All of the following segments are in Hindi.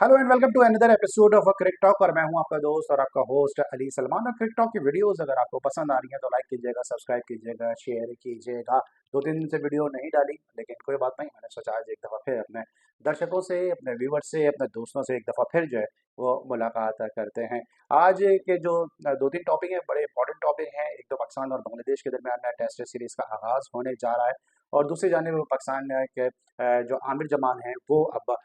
Hello and welcome to another episode of cric talk. और मैं हूं आपका दोस्त और आपका होस्ट अली सलमान। और क्रिक टॉक की वीडियोस अगर आपको पसंद आ रही हैं तो लाइक कीजिएगा, सब्सक्राइब कीजिएगा, शेयर कीजिएगा। 2-3 दिन से वीडियो नहीं डाली, लेकिन कोई बात नहीं, मैंने सोचा आज एक दफ़ा फिर अपने दर्शकों से, अपने व्यूवर्स से, अपने दोस्तों से एक दफ़ा फिर जो है वो मुलाकात करते हैं। आज के जो 2-3 टॉपिक हैं, बड़े इंपॉर्टेंट टॉपिक हैं। एक तो पाकिस्तान और बांग्लादेश के दरमियान टेस्ट सीरीज का आगाज़ होने जा रहा है, और दूसरी जानिब पाकिस्तान के जो आमिर जमान हैं वो अब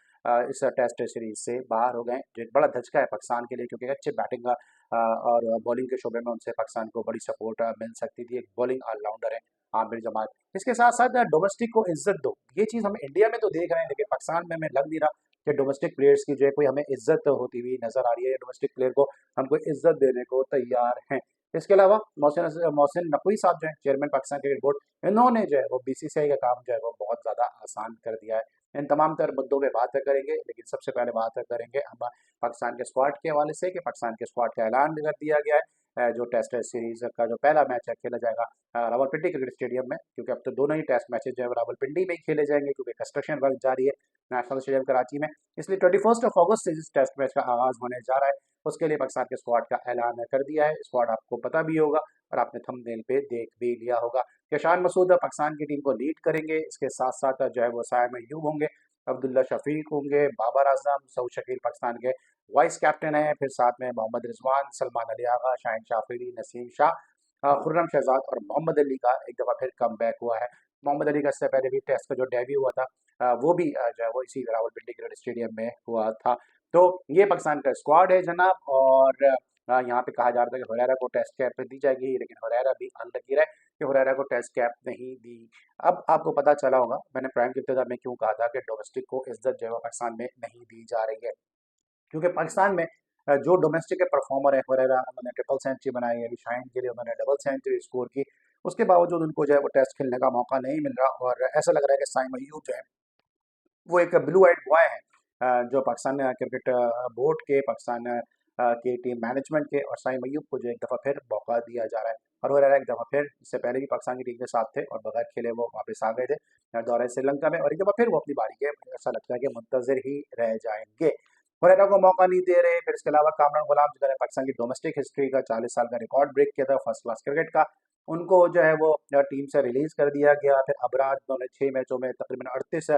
इस टेस्ट सीरीज से बाहर हो गए, जो एक बड़ा धचका है पाकिस्तान के लिए, क्योंकि अच्छे बैटिंग और बॉलिंग के शोबे में उनसे पाकिस्तान को बड़ी सपोर्ट मिल सकती थी। एक बॉलिंग ऑलराउंडर है आमिर जमाल। इसके साथ साथ डोमेस्टिक को इज्जत दो, ये चीज़ हम इंडिया में तो देख रहे हैं, लेकिन पाकिस्तान में हमें लग नहीं रहा कि डोमेस्टिक प्लेयर्स की जो है कोई हमें इज्जत होती हुई नजर आ रही है। डोमेस्टिक प्लेयर को हम कोई इज्जत देने को तैयार हैं। इसके अलावा मोहसिन मोहसिन नकवी साहब जो है चेयरमैन पाकिस्तान क्रिकेट बोर्ड, इन्होंने जो है वो बीसीसीआई का काम जो है वो बहुत ज़्यादा आसान कर दिया है। इन तमाम तर मुद्दों पे बात करेंगे, लेकिन सबसे पहले बात करेंगे हम पाकिस्तान के स्क्वाड के हवाले से कि पाकिस्तान के स्क्वाड का ऐलान कर दिया गया है। जो टेस्ट सीरीज का जो पहला मैच है खेला जाएगा रावलपिंडी क्रिकेट स्टेडियम में, क्योंकि अब तो दोनों ही टेस्ट मैचेज जो है रावलपिंडी में ही खेले जाएंगे, क्योंकि कंस्ट्रक्शन वर्क जारी है नेशनल स्टेडियम कराची में। इसलिए 21 अगस्त से जिस टेस्ट मैच का आगाज होने जा रहा है, उसके लिए पाकिस्तान के स्क्वाड का ऐलान कर दिया है। स्क्वाड आपको पता भी होगा और आपने थंबनेल पे देख भी लिया होगा कि शान मसूद पाकिस्तान की टीम को लीड करेंगे। इसके साथ साथ जो है वो सायम अय्यूब होंगे, अब्दुल्ला शफीक होंगे, बाबर आजम, सऊद शकील पाकिस्तान के वाइस कैप्टन हैं। फिर साथ में मोहम्मद रिजवान, सलमान अली आगा, शाहिन शाफरी, नसीम शाह, खुर्रम शहजाद और मोहम्मद अली का एक दफ़ा फिर कम बैक हुआ है। मोहम्मद अली का इससे पहले भी टेस्ट का जो डेब्यू हुआ था वो भी जो है वो इसी रावलपिंडी क्रिकेट स्टेडियम में हुआ था। तो ये पाकिस्तान का स्क्वाड है जनाब। और यहाँ पे कहा जा रहा था कि हुरैरा को टेस्ट कैप दी जाएगी, लेकिन हुरैरा भी अनलकी रहे कि हुरैरा को टेस्ट कैप नहीं दी। अब आपको पता चला होगा मैंने प्राइम की इब्तिदा में क्यों कहा था कि डोमेस्टिक को इज्जत जो है वो पाकिस्तान में नहीं दी जा रही है। क्योंकि पाकिस्तान में जो डोमेस्टिक के परफॉर्मर है, हुरैरा उन्होंने ट्रिपल सेंचुरी बनाई है, अभी शाहीन के लिए उन्होंने डबल सेंचुरी स्कोर की, उसके बावजूद उनको जो है वो टेस्ट खेलने का मौका नहीं मिल रहा। और ऐसा लग रहा है कि साइम अय्यूब जो है वो एक ब्लू आइड बॉय है, जो पाकिस्तान क्रिकेट बोर्ड के, पाकिस्तान के टीम मैनेजमेंट के और साइम अय्यूब को जो एक दफ़ा फिर मौका दिया जा रहा है। और वो एक दफ़ा फिर, इससे पहले भी पाकिस्तान की टीम के साथ थे और बगैर खेले वो वापस आ गए थे दौरे श्रीलंका में, और एक दफ़ा फिर वो अपनी बारी के ऐसा लगता है कि मुंतजर ही रह जाएंगे। हुरैरा को मौका नहीं दे रहे। फिर इसके अलावा कामरान गुलाम, जिन्होंने पाकिस्तान की डोमेस्टिक हिस्ट्री का 40 साल का रिकॉर्ड ब्रेक किया था फर्स्ट क्लास क्रिकेट का, उनको जो है वो टीम से रिलीज कर दिया गया। फिर अबरार, जिन्होंने 6 मैचों में तकरीबन 38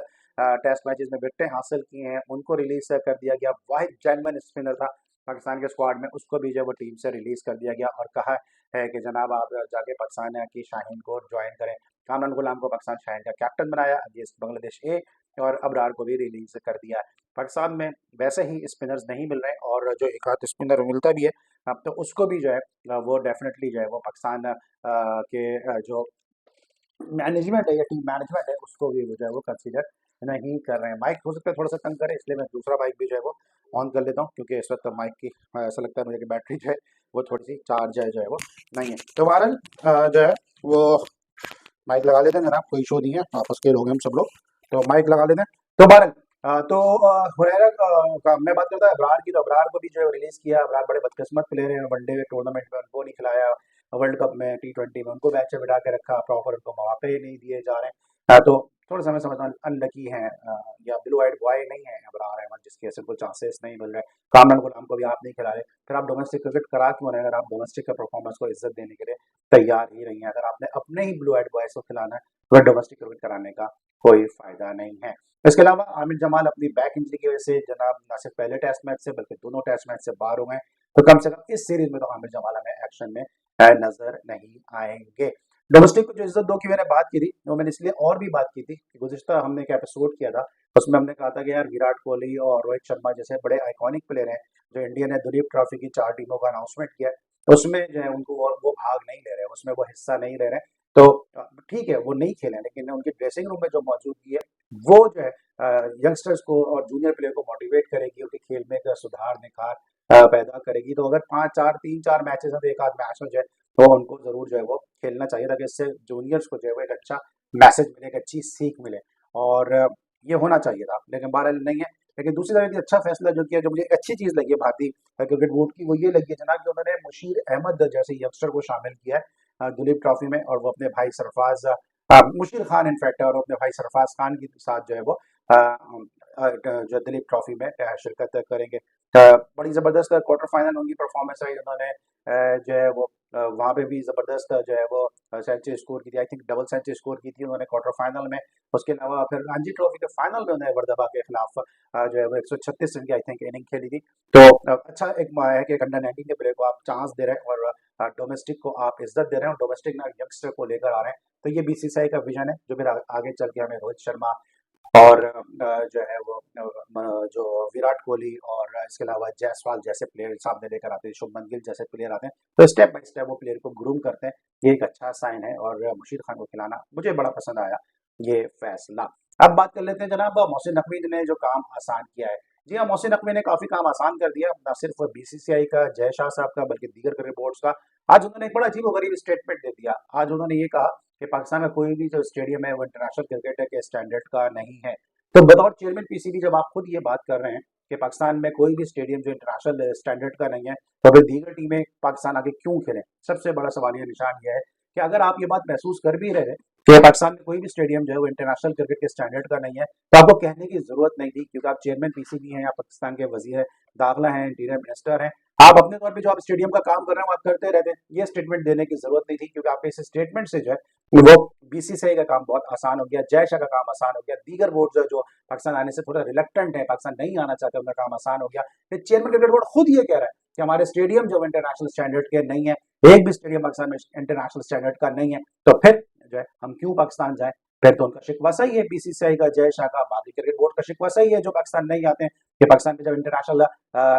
टेस्ट मैचेस में विकेटें हासिल की हैं, उनको रिलीज कर दिया गया। वाहिद जेन्युइन स्पिनर था पाकिस्तान के स्क्वाड में, उसको भी जो है वो टीम से रिलीज कर दिया गया और कहा है कि जनाब आप जाके पाकिस्तान की शाहीन को ज्वाइन करें। कामरान गुलाम को पाकिस्तान शाहीन का कैप्टन बनाया अगेंस्ट बांग्लादेश ए, और अबरार को भी रिलीज कर दिया है। पाकिस्तान में वैसे ही स्पिनर्स नहीं मिल रहे, और जो एक आध स्पिनर मिलता भी है अब तो उसको भी जो है वो डेफिनेटली जो है वो पाकिस्तान के जो मैनेजमेंट है या टीम मैनेजमेंट है उसको भी वो जो है वो कंसीडर नहीं कर रहे हैं। माइक हो सकता है थोड़ा सा तंग करे, इसलिए मैं दूसरा माइक भी जो है वो ऑन कर लेता हूँ, क्योंकि इस वक्त माइक की ऐसा लगता है मुझे कि बैटरी जो है वो थोड़ी सी चार्ज है जो है वो नहीं है। तो बहरहाल जो है वो माइक लगा लेते हैं जनाब, कोई इशू नहीं है, आपस के लोग हैं हम सब लोग, तो माइक लगा लेते हैं। तो बहरहाल तो हुरैरा का मैं बात करता है अबरार की, तो अबरार को भी जो है रिलीज किया। अबरार बड़े बदकिस्मत प्लेयर हैं, वनडे टूर्नामेंट में उनको नहीं खिलाया, वर्ल्ड कप में T20 में उनको मैच से बिठा के रखा, प्रॉपर उनको मौके ही नहीं दिए जा रहे हैं। तो थोड़ा सा मैं समझता हूँ अनलकी है, या ब्लू आइड बॉय नहीं है अबरार अहमद, जिसके ऐसे कोई चांसेस नहीं मिल रहे। कामरान गुलाम को भी आप नहीं खिला रहे, फिर आप डोमेस्टिक क्रिकेट करा क्यों रहे? अगर आप डोमेस्टिक के परफॉर्मेंस को इज्जत देने के लिए तैयार ही नहीं है, अगर आपने अपने ही ब्लू आइड बॉयज को खिलाना है, तो डोमेस्टिक क्रिकेट कराने का कोई फायदा नहीं है। इसके अलावा आमिर जमाल अपनी बैक इंजरी की वजह से जनाब न सिर्फ पहले टेस्ट मैच से बल्कि दोनों टेस्ट मैच से बाहर हो गए, तो कम से कम इस सीरीज में तो आमिर जमाल हमें एक्शन में नजर नहीं आएंगे। डोमेस्टिक को जो इज्जत दो की मैंने बात की थी, वो मैंने इसलिए और भी बात की थी कि गुज़िश्ता हमने एक एपिसोड किया था, उसमें हमने कहा था कि यार विराट कोहली और रोहित शर्मा जैसे बड़े आइकॉनिक प्लेयर हैं, जो इंडिया ने दुलीप ट्रॉफी की 4 टीमों का अनाउंसमेंट किया है, उसमें जो है उनको वो भाग नहीं ले रहे, उसमें वो हिस्सा नहीं ले रहे। तो ठीक है वो नहीं खेले, लेकिन उनकी ड्रेसिंग रूम में जो मौजूदगी है वो जो है यंगस्टर्स को और जूनियर प्लेयर को मोटिवेट करेगी, उनके खेल में एक सुधार निखार पैदा करेगी। तो अगर 5-4 3-4 मैचेस है तो एक आध मैच में जो है तो उनको जरूर जो है वो खेलना चाहिए, ताकि इससे जूनियर्स को जो है वो एक अच्छा मैसेज मिले, एक अच्छी सीख मिले, और ये होना चाहिए था, लेकिन बहरहाल नहीं है। लेकिन दूसरी तरफ एक अच्छा फैसला जो किया, जो मुझे एक अच्छी चीज़ लगी है भारतीय क्रिकेट बोर्ड की, वो ये लगी है जनाब कि उन्होंने मुशीर अहमद जैसे यंगस्टर को शामिल किया है दुलीप ट्रॉफी में, और वो अपने भाई सरफराज मुशीर खान इनफैक्ट है, और वो अपने भाई सरफराज खान के साथ जो है वो जो दिलीप ट्रॉफी में शिरकत करेंगे। बड़ी ज़बरदस्त क्वार्टर फाइनल उनकी परफॉर्मेंस रही, उन्होंने जो है वो वहाँ पे भी ज़बरदस्त जो है वो सेंचुरी स्कोर की थी, I think double century score की थी उन्होंने क्वार्टर फाइनल में। उसके अलावा फिर रणजी ट्रॉफी के फाइनल में उन्होंने वर्दबा के खिलाफ जो है वो 136 रन की आई थिंक इनिंग खेली थी। तो अच्छा एक है कि अंडर 19 के प्लेयर को आप चांस दे रहे हैं और डोमेस्टिक को आप इज्जत दे रहे हैं और डोमेस्टिक ना यंगस्टर को लेकर आ रहे हैं। तो ये बीसीसीआई का विजन है जो फिर आगे चल के हमें रोहित शर्मा और जो है वो जो विराट कोहली और इसके अलावा जायसवाल जैसे प्लेयर सामने लेकर आते हैं, शुभमन गिल जैसे प्लेयर आते हैं, तो स्टेप बाय स्टेप वो प्लेयर को ग्रूम करते हैं। ये एक अच्छा साइन है और मुशीर खान को खिलाना मुझे बड़ा पसंद आया ये फैसला। अब बात कर लेते हैं जनाब मोहसिन नकवी ने जो काम आसान किया है। जी हाँ, मोहसिन नकवी ने काफी काम आसान कर दिया, न सिर्फ बीसीसीआई का, जय शाह साहब का, बल्कि दीगर क्रिकेट बोर्ड्स का। आज उन्होंने एक बड़ा अजीब स्टेटमेंट दे दिया। आज उन्होंने ये कहा कि पाकिस्तान का कोई भी जो स्टेडियम है वो इंटरनेशनल क्रिकेट के स्टैंडर्ड का नहीं है। तो बतौर चेयरमैन पीसीबी जब आप खुद ये बात कर रहे हैं कि पाकिस्तान में कोई भी स्टेडियम जो इंटरनेशनल स्टैंडर्ड का नहीं है, तो फिर दीगर टीमें पाकिस्तान आगे क्यों खेलें? सबसे बड़ा सवालिया निशान यह है कि अगर आप ये बात महसूस कर भी रहे हैं कि पाकिस्तान में कोई भी स्टेडियम जो है वो इंटरनेशनल क्रिकेट के स्टैंडर्ड का नहीं है, तो आपको कहने की जरूरत नहीं थी, क्योंकि आप चेयरमैन पीसीबी हैं, आप पाकिस्तान के वजीर दाखिला हैं, इंटीरियर मिनिस्टर हैं। आप अपने तौर पे जो आप स्टेडियम का काम कर रहे हैं वो आप करते रहते हैं, ये स्टेटमेंट देने की जरूरत नहीं थी, क्योंकि आपके इस स्टेटमेंट से जो है वो बीसीसीआई का काम बहुत आसान हो गया, जय शाह का काम आसान हो गया, दीगर बोर्ड जो पाकिस्तान आने से थोड़ा रिलक्टेंट है, पाकिस्तान नहीं आना चाहते, उनका काम आसान हो गया। फिर चेयरमैन क्रिकेट बोर्ड खुद ये कह रहा है कि हमारे स्टेडियम जो इंटरनेशनल स्टैंडर्ड के नहीं है, एक भी स्टेडियम पाकिस्तान में इंटरनेशनल स्टैंडर्ड का नहीं है, तो फिर जो है हम क्यों पाकिस्तान जाए? फिर तो उनका शिकवा सही है, बीसीसीआई का, जय शाह का, बाकी क्रिकेट बोर्ड का शिकवा सही है जो पाकिस्तान नहीं आते हैं कि पाकिस्तान में जब इंटरनेशनल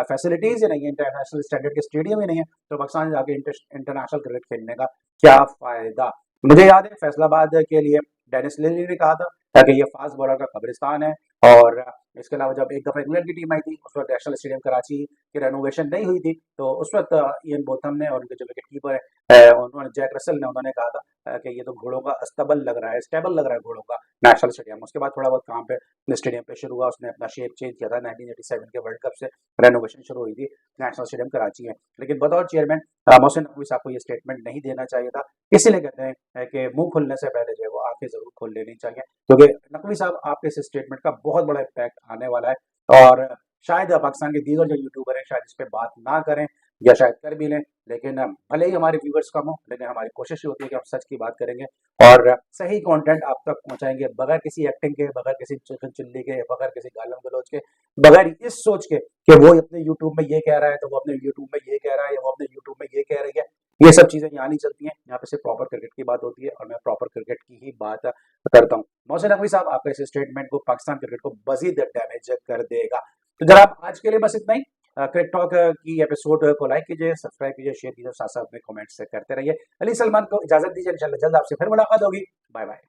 फैसिलिटीज ही नहीं है, इंटरनेशनल स्टैंडर्ड के स्टेडियम ही नहीं है, तो पाकिस्तान जाके इंटरनेशनल क्रिकेट खेलने का क्या फायदा? मुझे याद है फैसलाबाद के लिए डेनिस लिली ने कहा था कि ये फास्ट बॉलर का कब्रिस्तान है। और इसके अलावा जब एक दफा इंग्लैंड की टीम आई थी, उस वक्त नेशनल स्टेडियम कराची की रेनोवेशन नहीं हुई थी, तो उस वक्त इयन बोथम ने और उनके जो विकेट कीपर है उन्होंने, जैक रसल ने, उन्होंने कहा था कि ये तो घोड़ों का अस्तबल लग रहा है, स्टेबल लग रहा है घोड़ों का नेशनल स्टेडियम। उसके बाद थोड़ा बहुत काम पे स्टेडियम पे शुरू हुआ, उसने अपना शेप चेंज किया था, 1987 के वर्ल्ड कप से रेनोवेशन शुरू हुई थी, नेशनल स्टेडियम कराची है। लेकिन बतौर चेयरमैन मोहसिन नकवी साहब को ये स्टेटमेंट नहीं देना चाहिए था। इसीलिए कहते हैं कि मुंह खुलने से पहले जो है वो आंखें जरूर खोल लेनी चाहिए, क्योंकि नकवी साहब आपके इस स्टेटमेंट का बहुत बड़ा इम्पैक्ट आने वाला है। और शायद पाकिस्तान के दीगर जो यूट्यूबर हैं शायद इस पर बात ना करें या शायद कर भी लें, लेकिन भले ही हमारे व्यूवर्स कम हो, लेकिन हमारी कोशिश ये होती है कि हम सच की बात करेंगे और सही कंटेंट आप तक पहुंचाएंगे, बगैर किसी एक्टिंग के, बगैर किसी चिकन चिल्ली के, बगैर किसी गालम गलौज के, बगैर इस सोच के कि वो अपने यूट्यूब में ये कह रहा है तो वो अपने यूट्यूब में ये कह रहा है, या वो अपने यूट्यूब में ये कह रही है। ये सब चीजें यहाँ नहीं चलती हैं, यहाँ पे सिर्फ प्रॉपर क्रिकेट की बात होती है और मैं प्रॉपर क्रिकेट की ही बात करता हूँ। मोहसिन नकवी साहब आपका इस स्टेटमेंट को पाकिस्तान क्रिकेट को मजीद डैमेज कर देगा। तो जनाब आज के लिए बस इतना ही। क्रिक टॉक की एपिसोड को लाइक कीजिए, सब्सक्राइब कीजिए, शेयर कीजिए, साथ साथ में कमेंट्स करते रहिए। अली सलमान को इजाजत दीजिए, इंशाल्लाह जल्द आपसे फिर मुलाकात होगी। Bye bye.